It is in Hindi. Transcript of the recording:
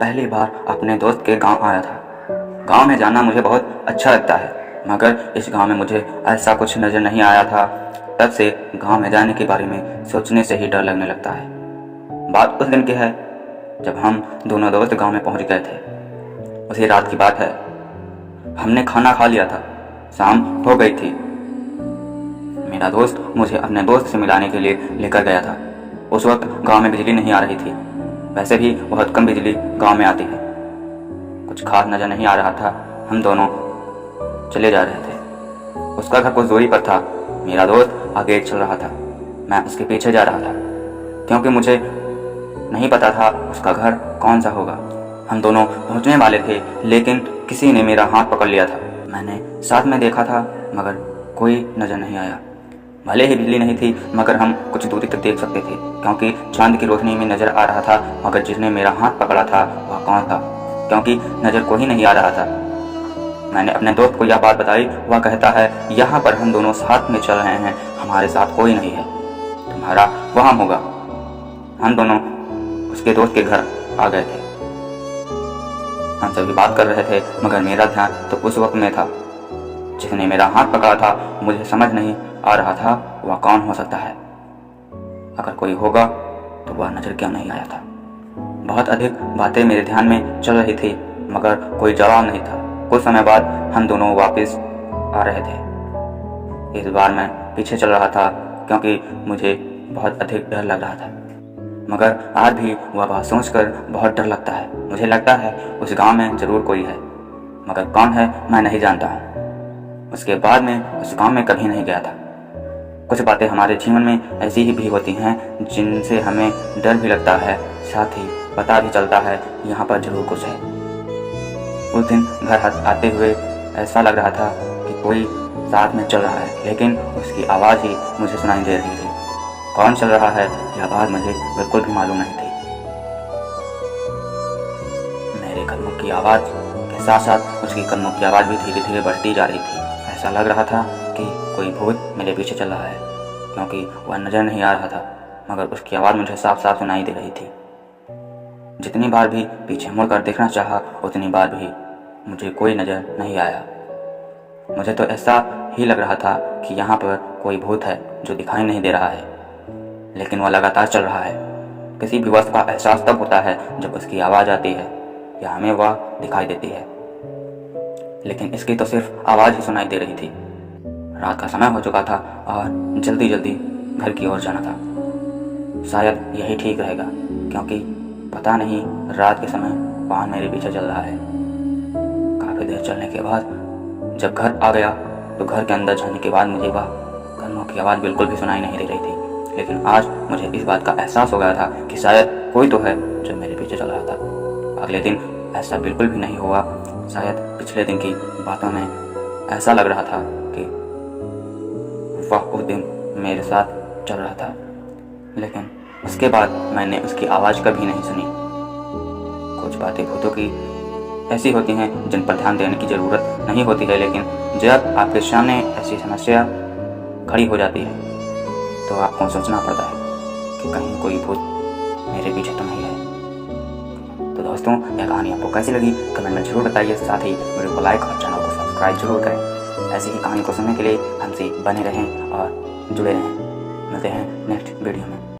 पहली बार अपने दोस्त के गांव आया था। गांव में जाना मुझे बहुत अच्छा लगता है, मगर इस गांव में मुझे ऐसा कुछ नज़र नहीं आया था। तब से गांव में जाने के बारे में सोचने से ही डर लगने लगता है। बात उस दिन की है जब हम दोनों दोस्त गांव में पहुंच गए थे। उसी रात की बात है। हमने खाना खा लिया था, शाम हो गई थी। मेरा दोस्त मुझे अपने दोस्त से मिलाने के लिए लेकर गया था। उस वक्त गांव में बिजली नहीं आ रही थी, वैसे भी बहुत कम बिजली गांव में आती है। कुछ खास नज़र नहीं आ रहा था। हम दोनों चले जा रहे थे। उसका घर कुछ दूरी पर था। मेरा दोस्त आगे चल रहा था, मैं उसके पीछे जा रहा था, क्योंकि मुझे नहीं पता था उसका घर कौन सा होगा। हम दोनों पहुंचने वाले थे, लेकिन किसी ने मेरा हाथ पकड़ लिया था। मैंने साथ में देखा था, मगर कोई नज़र नहीं आया। भले ही बिजली नहीं थी, मगर हम कुछ दूरी तक देख सकते थे, क्योंकि चांद की रोशनी में नज़र आ रहा था। मगर जिसने मेरा हाथ पकड़ा था वह कौन था, क्योंकि नज़र कोई नहीं आ रहा था। मैंने अपने दोस्त को यह बात बताई। वह कहता है, यहाँ पर हम दोनों साथ में चल रहे हैं, हमारे साथ कोई नहीं है, तुम्हारा वहाँ होगा। हम दोनों उसके दोस्त के घर आ गए थे। हम सभी बात कर रहे थे, मगर मेरा ध्यान तो उस वक्त में था। जिसने मेरा हाथ पकड़ा था, मुझे समझ नहीं आ रहा था वह कौन हो सकता है। अगर कोई होगा तो वह नज़र क्यों नहीं आया था। बहुत अधिक बातें मेरे ध्यान में चल रही थी, मगर कोई जवाब नहीं था। कुछ समय बाद हम दोनों वापस आ रहे थे। इस बार मैं पीछे चल रहा था, क्योंकि मुझे बहुत अधिक डर लग रहा था। मगर आज भी वह बात सोचकर बहुत डर लगता है। मुझे लगता है उस गांव में ज़रूर कोई है, मगर कौन है मैं नहीं जानता हूँ। उसके बाद मैं उस गांव में कभी नहीं गया था। कुछ बातें हमारे जीवन में ऐसी ही भी होती हैं जिनसे हमें डर भी लगता है, साथ ही पता भी चलता है यहाँ पर जरूर कुछ है। उस दिन घर आते हुए ऐसा लग रहा था कि कोई साथ में चल रहा है, लेकिन उसकी आवाज़ ही मुझे सुनाई दे रही थी। कौन चल रहा है यह बात मुझे बिल्कुल भी मालूम नहीं थी। मेरे कदमों की आवाज़ के साथ साथ उसकी कदमों की आवाज़ भी धीरे धीरे बढ़ती जा रही थी। ऐसा लग रहा था कि कोई भूत मेरे पीछे चल रहा है, क्योंकि वह नज़र नहीं आ रहा था, मगर उसकी आवाज़ मुझे साफ साफ सुनाई दे रही थी। जितनी बार भी पीछे मुड़कर देखना चाहा, उतनी बार भी मुझे कोई नज़र नहीं आया। मुझे तो ऐसा ही लग रहा था कि यहाँ पर कोई भूत है जो दिखाई नहीं दे रहा है, लेकिन वह लगातार चल रहा है। किसी भी वस्तु का एहसास तब होता है जब उसकी आवाज़ आती है या हमें वह दिखाई देती है, लेकिन इसकी तो सिर्फ आवाज़ ही सुनाई दे रही थी। रात का समय हो चुका था और जल्दी जल्दी घर की ओर जाना था। शायद यही ठीक रहेगा, क्योंकि पता नहीं रात के समय कौन मेरे पीछे चल रहा है। काफ़ी देर चलने के बाद जब घर आ गया, तो घर के अंदर जाने के बाद मुझे वह कदमों की आवाज़ बिल्कुल भी सुनाई नहीं दे रही थी। लेकिन आज मुझे इस बात का एहसास हो गया था कि शायद कोई तो है जो मेरे पीछे चल रहा था। अगले दिन ऐसा बिल्कुल भी नहीं हुआ। शायद पिछले दिन की बातों में ऐसा लग रहा था कि वह उस दिन मेरे साथ चल रहा था, लेकिन उसके बाद मैंने उसकी आवाज़ कभी नहीं सुनी। कुछ बातें भूतों की ऐसी होती हैं जिन पर ध्यान देने की ज़रूरत नहीं होती है, लेकिन जब आपके सामने ऐसी समस्या खड़ी हो जाती है तो आपको सोचना पड़ता है कि कहीं कोई भूत मेरे पीछे तो नहीं है। तो दोस्तों, यह कहानी आपको कैसी लगी कमेंट में जरूर बताइए। साथ ही वीडियो को लाइक और चैनल को सब्सक्राइब जरूर करें। ऐसी ही कहानी को सुनने के लिए हमसे बने रहें और जुड़े रहें। मिलते हैं नेक्स्ट वीडियो में।